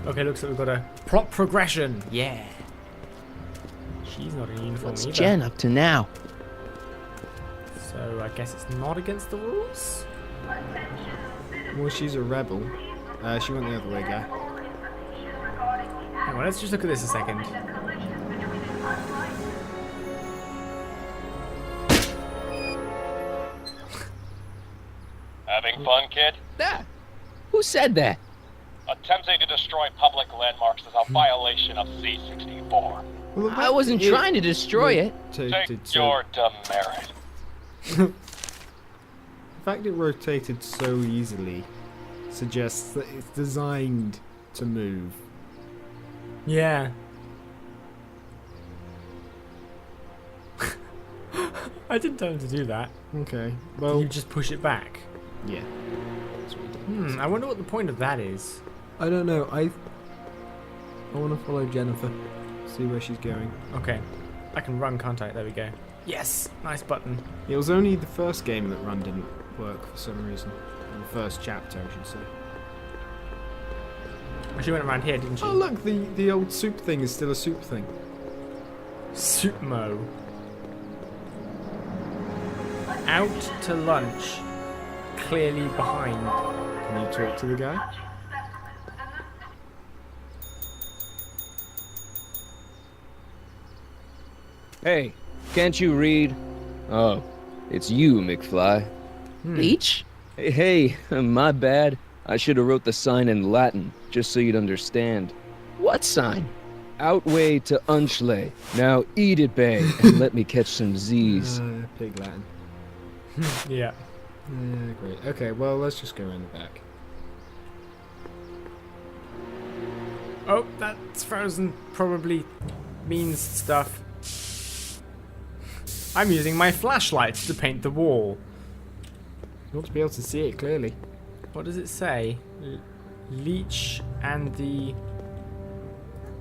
Okay, looks like we've got a plot progression. Yeah. She's not in uniform What's either. Jen up to now? So I guess it's not against the rules? Well, she's a rebel. She went the other way, guy. Hang on, let's just look at this a second. Having fun, kid? That? Who said that? Attempting to destroy public landmarks is a violation of C-64. Well, the I fact wasn't it trying to destroy it. Take your demerit. The fact it rotated so easily suggests that it's designed to move. Yeah. I didn't tell him to do that. Okay, well, You just push it back. yeah. That's what he did. I wonder what the point of that is. I don't know. I want to follow Jennifer, see where she's going. Okay. I can run, can't I? There we go. Yes! Nice button. It was only the first game that run didn't work for some reason. Or the first chapter, I should say. She went around here, didn't she? Oh look, the old soup thing is still a soup thing. Suitmo. Out to lunch. Clearly behind. Can you talk to the guy? Hey, can't you read? Oh, it's you, McFly. Leech? Hey, my bad. I should have wrote the sign in Latin, just so you'd understand. What sign? Outway to Unchley. Now eat it, bae, and let me catch some Z's. Pig Latin. Yeah. Yeah, great. Okay, well, let's just go around the back. Oh, that's frozen. Probably means stuff. I'm using my flashlight to paint the wall. You ought to be able to see it clearly. What does it say? Leech and the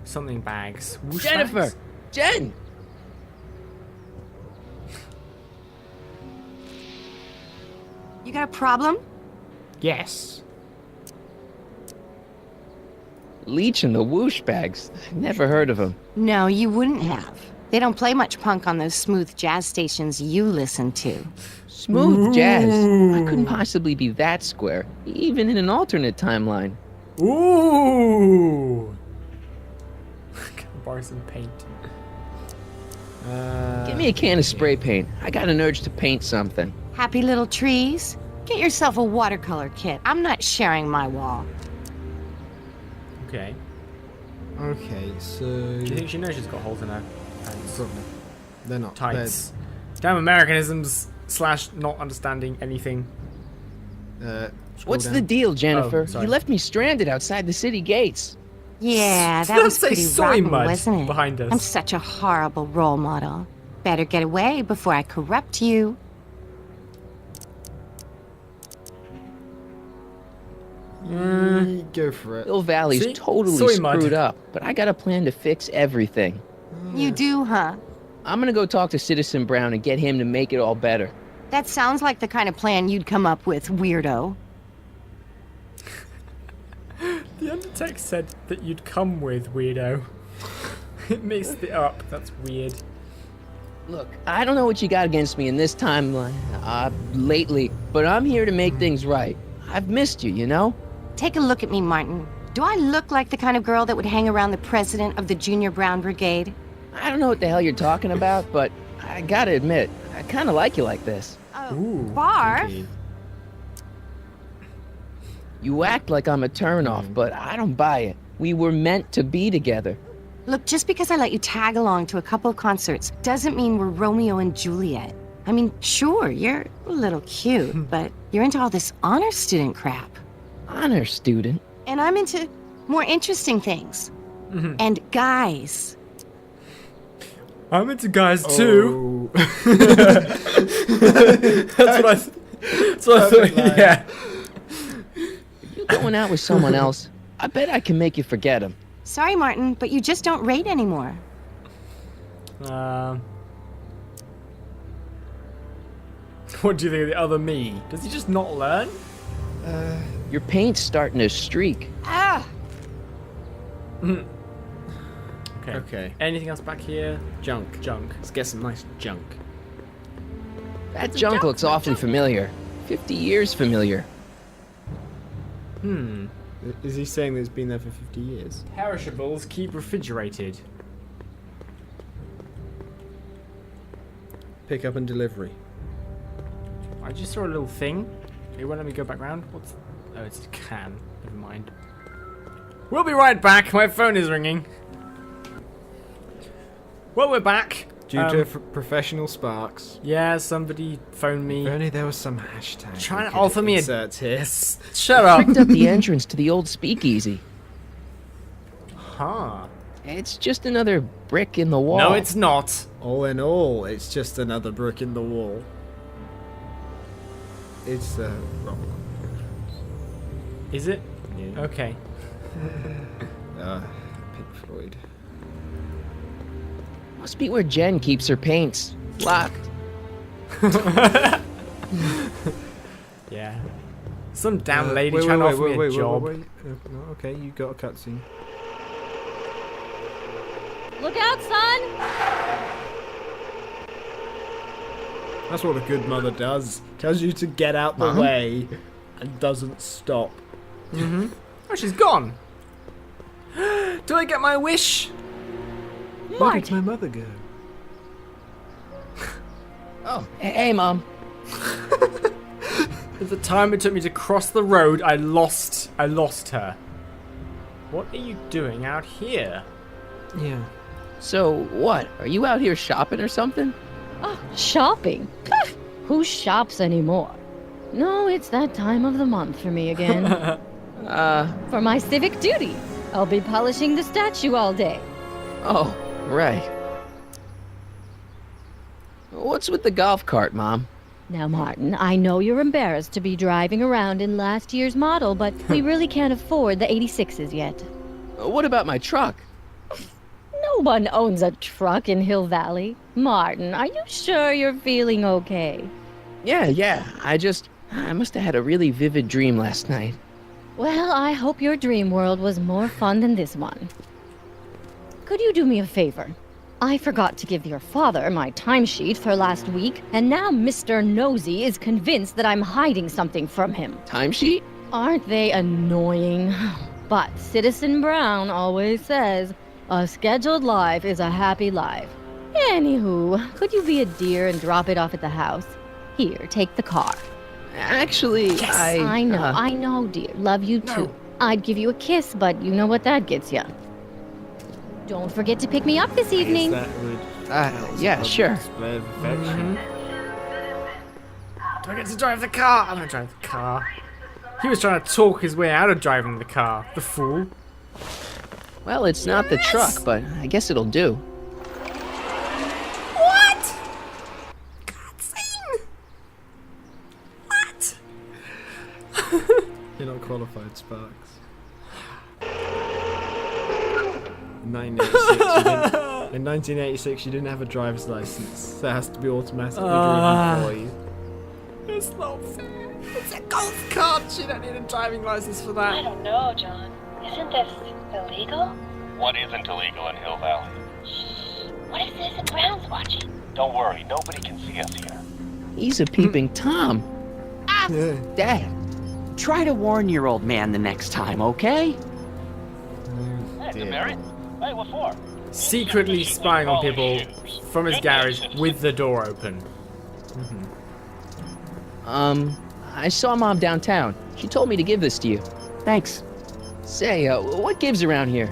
something bags. Whoosh Jennifer! bags? Jen! You got a problem? Yes. Leech and the whoosh bags. Never heard of them. No, you wouldn't have. They don't play much punk on those smooth jazz stations you listen to. Smooth jazz. I couldn't possibly be that square, even in an alternate timeline. Ooh! Borrow some paint. Give me a can of spray paint. I got an urge to paint something. Happy little trees? Get yourself a watercolor kit. I'm not sharing my wall. Okay. Okay, so... Do you think she knows she's got holes in her pants? Probably. They're not. Tights. Damn Americanisms / not understanding anything. What's the deal, Jennifer? sorry. You left me stranded outside the city gates. Yeah, that Don't was say pretty soy rotten, mud wasn't it? behind us. I'm such a horrible role model. Better get away before I corrupt you. Go for it. Hill Valley's See? totally Soy mud. screwed up, but I got a plan to fix everything. You do, huh? I'm gonna go talk to Citizen Brown and get him to make it all better. That sounds like the kind of plan you'd come up with, weirdo. The undertext said that you'd come with, weirdo. It mixed it up. That's weird. Look, I don't know what you got against me in this timeline, lately, but I'm here to make things right. I've missed you, you know? Take a look at me, Martin. Do I look like the kind of girl that would hang around the president of the Junior Brown Brigade? I don't know what the hell you're talking about, but I gotta admit, I kinda like you like this. Oh, Ooh, Barf? Okay. You act like I'm a turnoff, but I don't buy it. We were meant to be together. Look, just because I let you tag along to a couple of concerts doesn't mean we're Romeo and Juliet. I mean, sure, you're a little cute, but you're into all this honor student crap. Honor student. And I'm into more interesting things. And guys. I'm into guys too. Oh. That's what I thought. Yeah. You're going out with someone else. I bet I can make you forget him. Sorry, Martin, but you just don't rate anymore. What do you think of the other me? Does he just not learn? Your paint's starting to streak. Ah! Okay. Okay. Anything else back here? Junk. Junk. Let's get some nice junk. That junk looks awfully familiar. 50 years familiar. Is he saying that it's been there for 50 years? Perishables keep refrigerated. Pick up and delivery. I just saw a little thing. It won't let me go back round. What's... Oh, it's a can. Never mind. We'll be right back. My phone is ringing. Well, we're back. Due to professional sparks. Yeah, somebody phoned me. If only there was some hashtag. Trying we to could offer me a- insert here. Shut up. Picked up the entrance to the old speakeasy. Huh. It's just another brick in the wall. No, it's not. All in all, it's just another brick in the wall. It's wrong. Is it? Yeah. Okay. Pink Floyd. Must be where Jen keeps her paints. Locked. Yeah. Some damn lady trying to offer me a job. Wait. No, okay, you got a cutscene. Look out, son! That's what a good mother does. Tells you to get out the Mom? way and doesn't stop. Oh, she's gone. Do I get my wish? Where did my mother go? Oh, hey, Mom. At the time it took me to cross the road, I lost her. What are you doing out here? Yeah. So, what? Are you out here shopping or something? Oh, shopping? Who shops anymore? No, it's that time of the month for me again. For my civic duty. I'll be polishing the statue all day. Oh, right. What's with the golf cart, Mom? Now, Martin, I know you're embarrassed to be driving around in last year's model, but we really can't afford the 86s yet. What about my truck? No one owns a truck in Hill Valley. Martin, are you sure you're feeling okay? Yeah. I must have had a really vivid dream last night. Well, I hope your dream world was more fun than this one. Could you do me a favor? I forgot to give your father my timesheet for last week, and now Mr. Nosy is convinced that I'm hiding something from him. Timesheet? Aren't they annoying? But Citizen Brown always says, a scheduled life is a happy life. Anywho, could you be a dear and drop it off at the house? Here, take the car. Actually, I know, dear. Love you too. I'd give you a kiss, but you know what that gets you. Don't forget to pick me up this evening. That would yeah, sure. display of affection. Do I get to drive the car? I'm gonna drive the car. He was trying to talk his way out of driving the car. The fool. Well, it's not the truck, but I guess it'll do. What? Cutscene. What? You're not qualified, Sparks. In 1986, you didn't have a driver's license, so it has to be automatically driven for you. It's not fair. It's a golf cart. You don't need a driving license for I that. don't know, John. Isn't this illegal? What isn't illegal in Hill Valley? What if Citizen Brown's watching? Don't worry, nobody can see us here. He's a peeping Tom. Yeah. Dad. Try to warn your old man the next time, okay? Hey, Demerit. Hey, what for? Secretly spying on people from his garage with the door open. I saw Mom downtown. She told me to give this to you. Thanks. Say, what gives around here?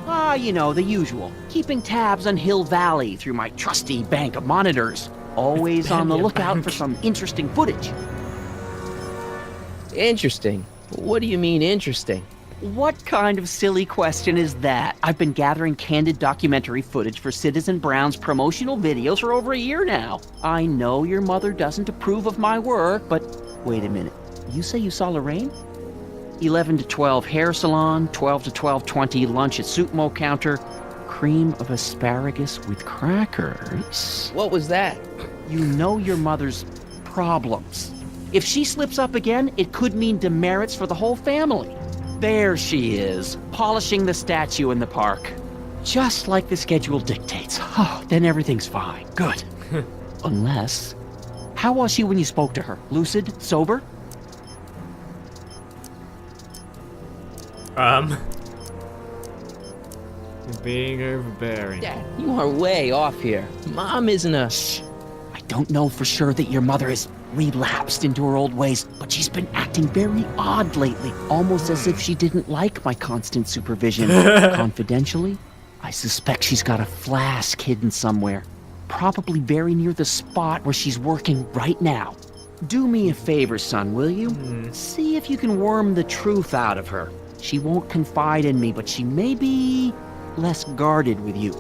Ah, you know, the usual. Keeping tabs on Hill Valley through my trusty bank of monitors. Always on the Your lookout bank. for some interesting footage. Interesting. What do you mean, interesting? What kind of silly question is that? I've been gathering candid documentary footage for Citizen Brown's promotional videos for over a year now. I know your mother doesn't approve of my work, but wait a minute. You say you saw Lorraine? 11 to 12 hair salon, 12 to 12:20 lunch at Suitmo counter, cream of asparagus with crackers. What was that? You know your mother's problems. If she slips up again, it could mean demerits for the whole family. There she is, polishing the statue in the park. Just like the schedule dictates. Oh, then everything's fine. Good. Unless... How was she when you spoke to her? Lucid? Sober? You're being overbearing. Dad, you are way off here. Mom isn't a... Shh. I don't know for sure that your mother has relapsed into her old ways, but she's been acting very odd lately, almost as if she didn't like my constant supervision. Confidentially, I suspect she's got a flask hidden somewhere, probably very near the spot where she's working right now. Do me a favor, son, will you? See if you can worm the truth out of her. She won't confide in me, but she may be less guarded with you.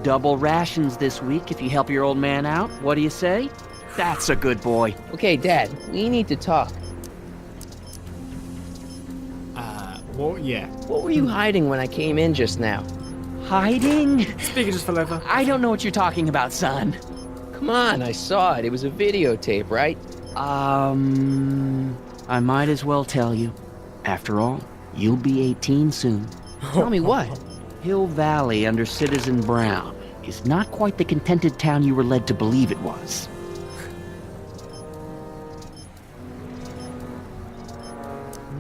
Double rations this week if you help your old man out. What do you say? That's a good boy. Okay, Dad, we need to talk. What? Yeah. What were you hiding when I came in just now? Hiding? Speaking just for leather. I don't know what you're talking about, son. Come on, I saw it. It was a videotape, right? I might as well tell you. After all, you'll be 18 soon. Tell me what? Hill Valley under Citizen Brown is not quite the contented town you were led to believe it was.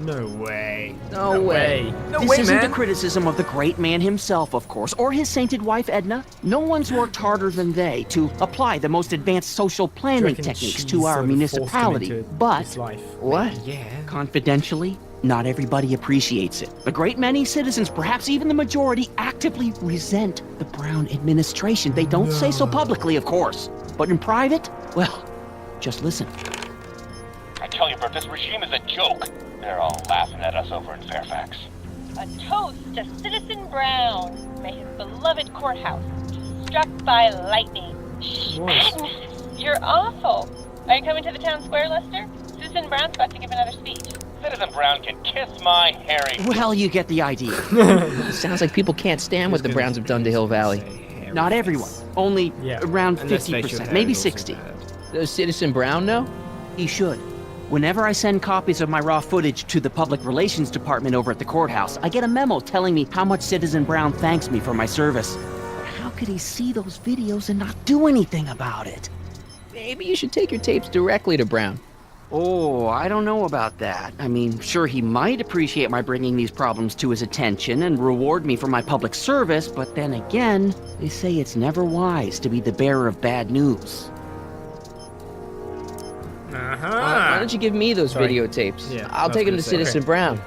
No way. No way. No This way, isn't man. a criticism of the great man himself, of course, or his sainted wife, Edna. No one's worked harder than they to apply the most advanced social Do you planning reckon techniques she's to our sort of forced him municipality. into But, this life? What? Yeah. confidentially, not everybody appreciates it. A great many citizens, perhaps even the majority, actively resent the Brown administration. They don't say so publicly, of course. But in private, well, just listen. I tell you, Bert, this regime is a joke. They're all laughing at us over in Fairfax. A toast to Citizen Brown. May his beloved courthouse be struck by lightning. Shh, Agnes, you're awful. Are you coming to the town square, Lester? Citizen Brown's about to give another speech. Citizen Brown can kiss my hairy... Well, you get the idea. It sounds like people can't stand what the Browns have done to Hill Valley. Not everyone. Only Yeah. around Unless they should 50%, have maybe it also 60. bad. Does Citizen Brown know? He should. Whenever I send copies of my raw footage to the public relations department over at the courthouse, I get a memo telling me how much Citizen Brown thanks me for my service. But how could he see those videos and not do anything about it? Maybe you should take your tapes directly to Brown. Oh, I don't know about that. I mean, sure, he might appreciate my bringing these problems to his attention and reward me for my public service, but then again, they say it's never wise to be the bearer of bad news. Why don't you give me those Sorry. videotapes? Yeah, I I'll was take them gonna to say. Citizen Brown.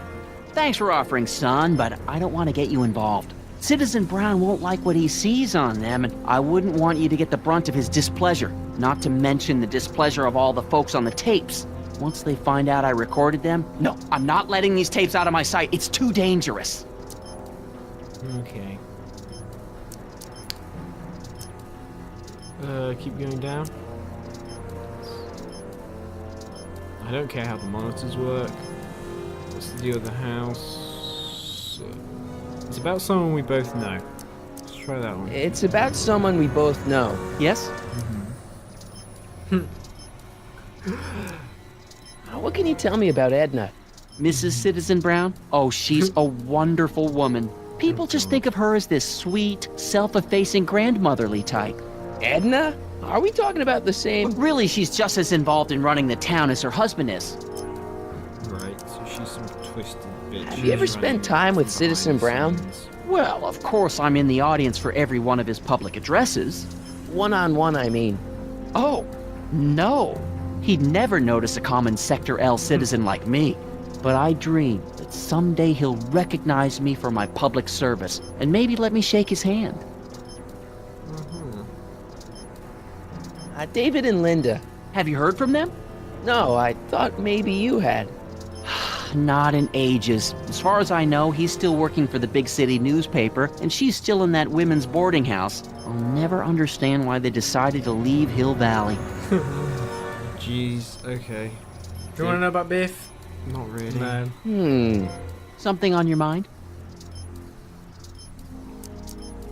Thanks for offering, son, but I don't want to get you involved. Citizen Brown won't like what he sees on them, and I wouldn't want you to get the brunt of his displeasure, not to mention the displeasure of all the folks on the tapes. Once they find out I recorded them, no, I'm not letting these tapes out of my sight. It's too dangerous. Okay. Keep going down. I don't care how the monitors work. What's the deal with the house? It's about someone we both know. Let's try that one. It's about someone we both know. Yes? What can you tell me about Edna? Mrs. Citizen Brown? Oh, she's a wonderful woman. People just think of her as this sweet, self-effacing grandmotherly type. Edna? Are we talking about the But same? really, she's just as involved in running the town as her husband is. Right, so she's some twisted bitch. Have you ever spent time with Citizen Brown? Well, of course, I'm in the audience for every one of his public addresses. One-on-one, I mean. Oh, no. He'd never notice a common Sector L citizen like me. But I dream that someday he'll recognize me for my public service and maybe let me shake his hand. David and Linda. Have you heard from them? No, I thought maybe you had. Not in ages. As far as I know, he's still working for the big city newspaper, and she's still in that women's boarding house. I'll never understand why they decided to leave Hill Valley. Jeez, okay. Do you want to know about Biff? Not really. No. Something on your mind?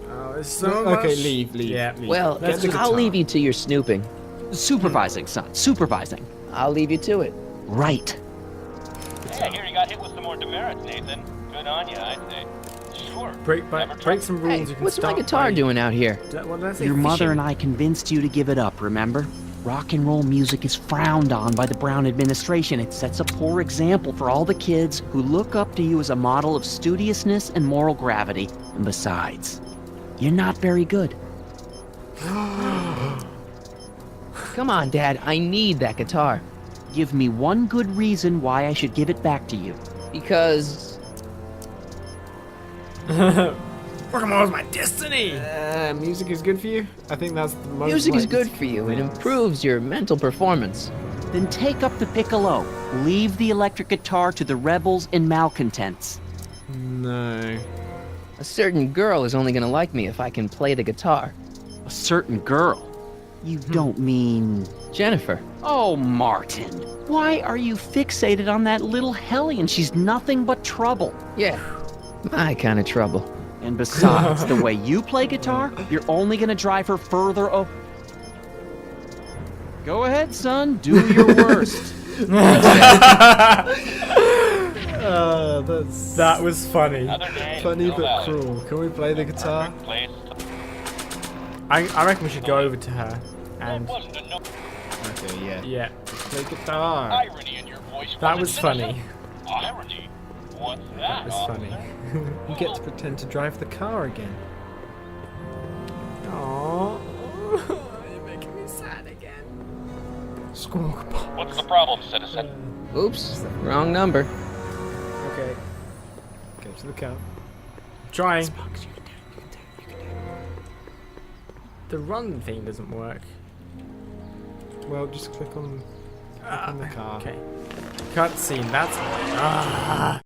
Oh, it's so much. Okay, leave. Yeah. leave. Well, Get the I'll guitar. leave you to your snooping. Supervising, son. Supervising. I'll leave you to it. Right. Yeah, I hear you got hit with some more demerits, Nathan. Good on you, I say. Sure. Break some rules. Hey, You can what's my start guitar by- doing out here? What did I say? Your mother Fishing. and I convinced you to give it up, remember? Rock and roll music is frowned on by the Brown administration. It sets a poor example for all the kids who look up to you as a model of studiousness and moral gravity. And besides, you're not very good. Come on, Dad, I need that guitar. Give me one good reason why I should give it back to you. Because... Pokemon's my destiny. Music is good for you? I think that's the most music is likely- good for you. It improves your mental performance. Then take up the piccolo. Leave the electric guitar to the rebels and malcontents. No. A certain girl is only gonna like me if I can play the guitar. A certain girl. You don't mean... Jennifer. Oh, Martin. Why are you fixated on that little hellion? She's nothing but trouble. Yeah, my kind of trouble. And besides, the way you play guitar, you're only gonna drive her further Go ahead, son. Do your worst. That's That was funny. Another day, funny still but valid. cruel. Can we play the guitar? Perfect place to- I reckon we should go over to her and That wasn't a no- Okay, yeah. yeah, Play guitar. irony in your voice. that it, was citizen? funny. Irony? What's that? That was funny. You get to pretend to drive the car again. Aww, you're making me sad again. Squawk box. What's the problem, citizen? Oops, wrong number. Okay, Go to the car. trying. The run thing doesn't work. Well, just click on the car. Okay. Cutscene. That's.